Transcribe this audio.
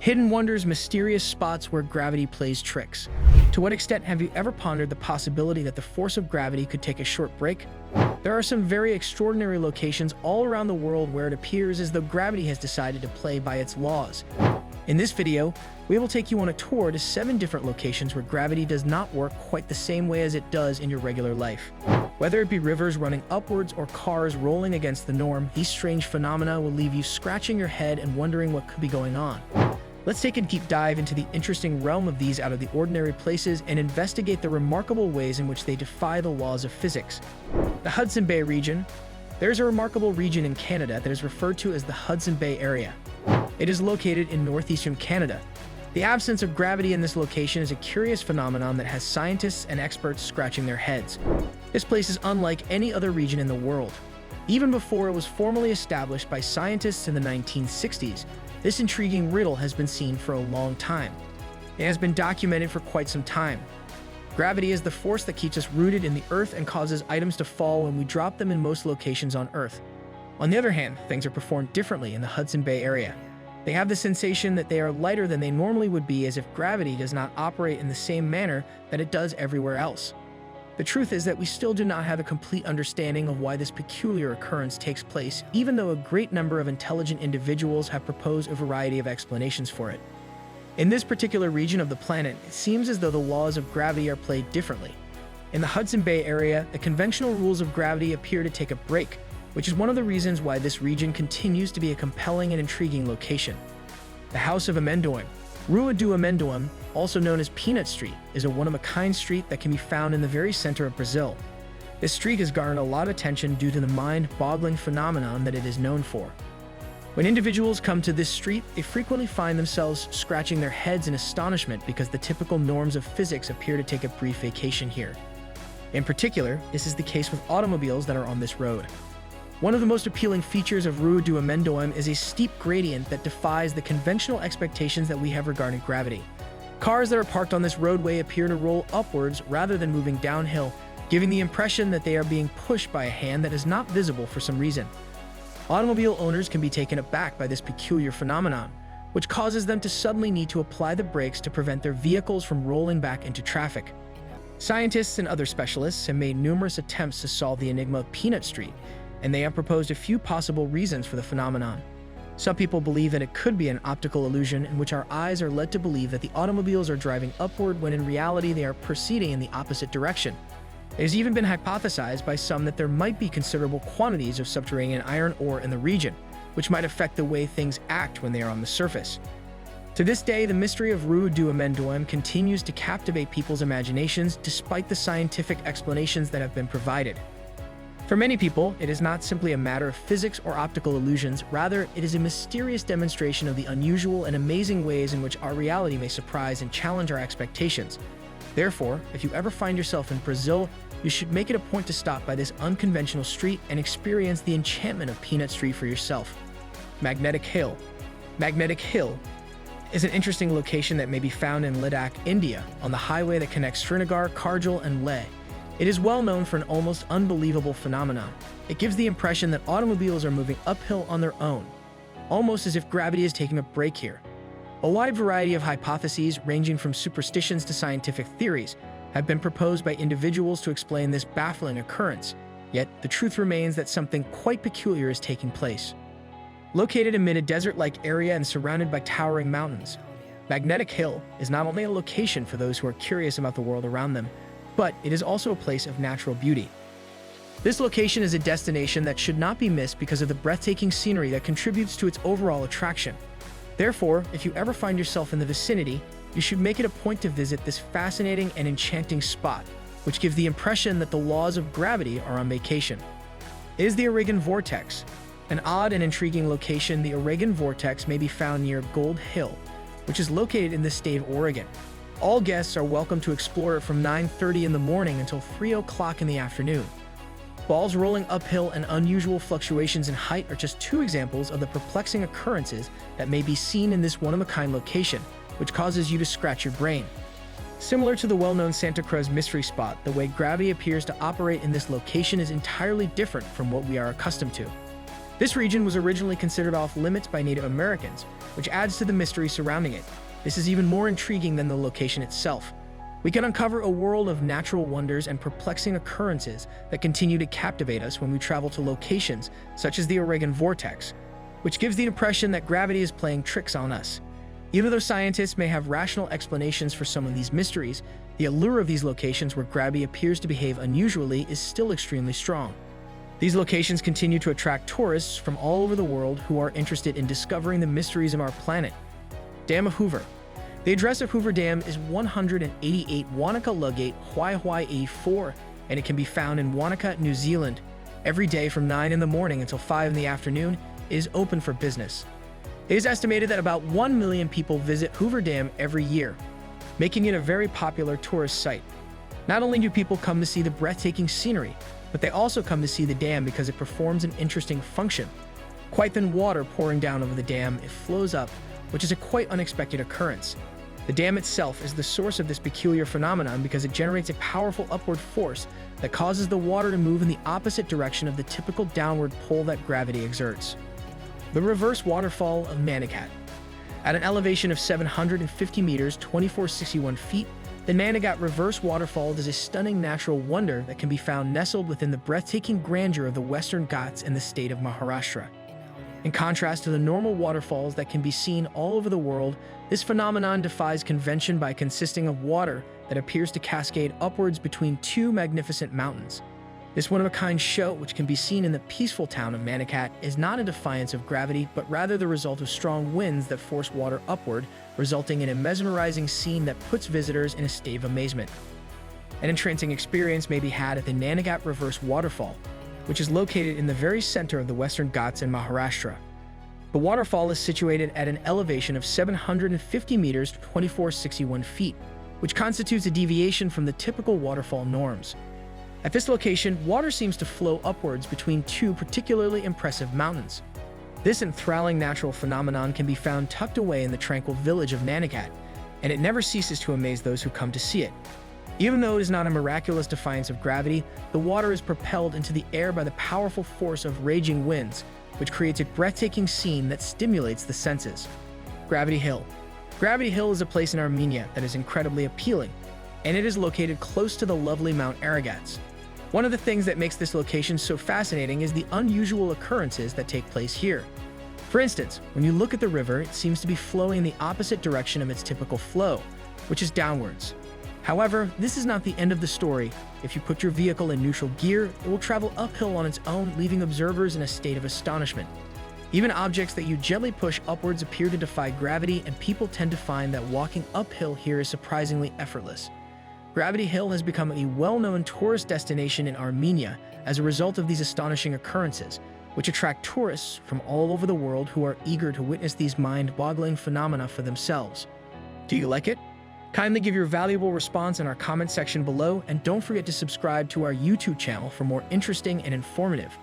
Hidden wonders, mysterious spots where gravity plays tricks. To what extent have you ever pondered the possibility that the force of gravity could take a short break? There are some very extraordinary locations all around the world where it appears as though gravity has decided to play by its laws. In this video, we will take you on a tour to 7 different locations where gravity does not work quite the same way as it does in your regular life. Whether it be rivers running upwards or cars rolling against the norm, these strange phenomena will leave you scratching your head and wondering what could be going on. Let's take a deep dive into the interesting realm of these out-of-the-ordinary places and investigate the remarkable ways in which they defy the laws of physics. The Hudson Bay region. There's a remarkable region in Canada that is referred to as the Hudson Bay area. It is located in northeastern Canada. The absence of gravity in this location is a curious phenomenon that has scientists and experts scratching their heads. This place is unlike any other region in the world. Even before it was formally established by scientists in the 1960s, this intriguing riddle has been seen for a long time. It has been documented for quite some time. Gravity is the force that keeps us rooted in the Earth and causes items to fall when we drop them in most locations on Earth. On the other hand, things are performed differently in the Hudson Bay area. They have the sensation that they are lighter than they normally would be, as if gravity does not operate in the same manner that it does everywhere else. The truth is that we still do not have a complete understanding of why this peculiar occurrence takes place, even though a great number of intelligent individuals have proposed a variety of explanations for it. In this particular region of the planet, it seems as though the laws of gravity are played differently. In the Hudson Bay area, the conventional rules of gravity appear to take a break, which is one of the reasons why this region continues to be a compelling and intriguing location. The House of Amendoim. Rua do Amendoim, also known as Peanut Street, is a one-of-a-kind street that can be found in the very center of Brazil. This street has garnered a lot of attention due to the mind-boggling phenomenon that it is known for. When individuals come to this street, they frequently find themselves scratching their heads in astonishment because the typical norms of physics appear to take a brief vacation here. In particular, this is the case with automobiles that are on this road. One of the most appealing features of Rua do Amendoim is a steep gradient that defies the conventional expectations that we have regarding gravity. Cars that are parked on this roadway appear to roll upwards rather than moving downhill, giving the impression that they are being pushed by a hand that is not visible for some reason. Automobile owners can be taken aback by this peculiar phenomenon, which causes them to suddenly need to apply the brakes to prevent their vehicles from rolling back into traffic. Scientists and other specialists have made numerous attempts to solve the enigma of Peanut Street, and they have proposed a few possible reasons for the phenomenon. Some people believe that it could be an optical illusion in which our eyes are led to believe that the automobiles are driving upward when in reality they are proceeding in the opposite direction. It has even been hypothesized by some that there might be considerable quantities of subterranean iron ore in the region, which might affect the way things act when they are on the surface. To this day, the mystery of Rua do Amendoim continues to captivate people's imaginations despite the scientific explanations that have been provided. For many people, it is not simply a matter of physics or optical illusions, rather it is a mysterious demonstration of the unusual and amazing ways in which our reality may surprise and challenge our expectations. Therefore, if you ever find yourself in Brazil, you should make it a point to stop by this unconventional street and experience the enchantment of Peanut Street for yourself. Magnetic Hill. Magnetic Hill is an interesting location that may be found in Ladakh, India, on the highway that connects Srinagar, Kargil, and Leh. It is well known for an almost unbelievable phenomenon. It gives the impression that automobiles are moving uphill on their own, almost as if gravity is taking a break here. A wide variety of hypotheses, ranging from superstitions to scientific theories, have been proposed by individuals to explain this baffling occurrence, yet the truth remains that something quite peculiar is taking place. Located amid a desert-like area and surrounded by towering mountains, Magnetic Hill is not only a location for those who are curious about the world around them, but it is also a place of natural beauty. This location is a destination that should not be missed because of the breathtaking scenery that contributes to its overall attraction. Therefore, if you ever find yourself in the vicinity, you should make it a point to visit this fascinating and enchanting spot, which gives the impression that the laws of gravity are on vacation. It is the Oregon Vortex. An odd and intriguing location, the Oregon Vortex may be found near Gold Hill, which is located in the state of Oregon. All guests are welcome to explore it from 9:30 in the morning until 3 o'clock in the afternoon. Balls rolling uphill and unusual fluctuations in height are just 2 examples of the perplexing occurrences that may be seen in this one-of-a-kind location, which causes you to scratch your brain. Similar to the well-known Santa Cruz mystery spot, the way gravity appears to operate in this location is entirely different from what we are accustomed to. This region was originally considered off-limits by Native Americans, which adds to the mystery surrounding it. This is even more intriguing than the location itself. We can uncover a world of natural wonders and perplexing occurrences that continue to captivate us when we travel to locations such as the Oregon Vortex, which gives the impression that gravity is playing tricks on us. Even though scientists may have rational explanations for some of these mysteries, the allure of these locations where gravity appears to behave unusually is still extremely strong. These locations continue to attract tourists from all over the world who are interested in discovering the mysteries of our planet. Dam of Hoover. The address of Hoover Dam is 188 Wanaka Ludgate, Huai 84, and it can be found in Wanaka, New Zealand. Every day from 9 in the morning until 5 in the afternoon, it is open for business. It is estimated that about 1 million people visit Hoover Dam every year, making it a very popular tourist site. Not only do people come to see the breathtaking scenery, but they also come to see the dam because it performs an interesting function. Quite thin water pouring down over the dam, it flows up, which is a quite unexpected occurrence. The dam itself is the source of this peculiar phenomenon because it generates a powerful upward force that causes the water to move in the opposite direction of the typical downward pull that gravity exerts. The reverse waterfall of Manigat. At an elevation of 750 meters, 2461 feet, the Manigat Reverse Waterfall is a stunning natural wonder that can be found nestled within the breathtaking grandeur of the Western Ghats in the state of Maharashtra. In contrast to the normal waterfalls that can be seen all over the world, this phenomenon defies convention by consisting of water that appears to cascade upwards between two magnificent mountains. This one-of-a-kind show, which can be seen in the peaceful town of Manigat, is not a defiance of gravity, but rather the result of strong winds that force water upward, resulting in a mesmerizing scene that puts visitors in a state of amazement. An entrancing experience may be had at the Manigat Reverse Waterfall, which is located in the very center of the Western Ghats in Maharashtra. The waterfall is situated at an elevation of 750 meters, 2461 feet, which constitutes a deviation from the typical waterfall norms. At this location, water seems to flow upwards between two particularly impressive mountains. This enthralling natural phenomenon can be found tucked away in the tranquil village of Nanigat, and it never ceases to amaze those who come to see it. Even though it is not a miraculous defiance of gravity, the water is propelled into the air by the powerful force of raging winds, which creates a breathtaking scene that stimulates the senses. Gravity Hill. Gravity Hill is a place in Armenia that is incredibly appealing, and it is located close to the lovely Mount Aragats. One of the things that makes this location so fascinating is the unusual occurrences that take place here. For instance, when you look at the river, it seems to be flowing in the opposite direction of its typical flow, which is downwards. However, this is not the end of the story. If you put your vehicle in neutral gear, it will travel uphill on its own, leaving observers in a state of astonishment. Even objects that you gently push upwards appear to defy gravity, and people tend to find that walking uphill here is surprisingly effortless. Gravity Hill has become a well-known tourist destination in Armenia as a result of these astonishing occurrences, which attract tourists from all over the world who are eager to witness these mind-boggling phenomena for themselves. Do you like it? Kindly give your valuable response in our comment section below, and don't forget to subscribe to our YouTube channel for more interesting and informative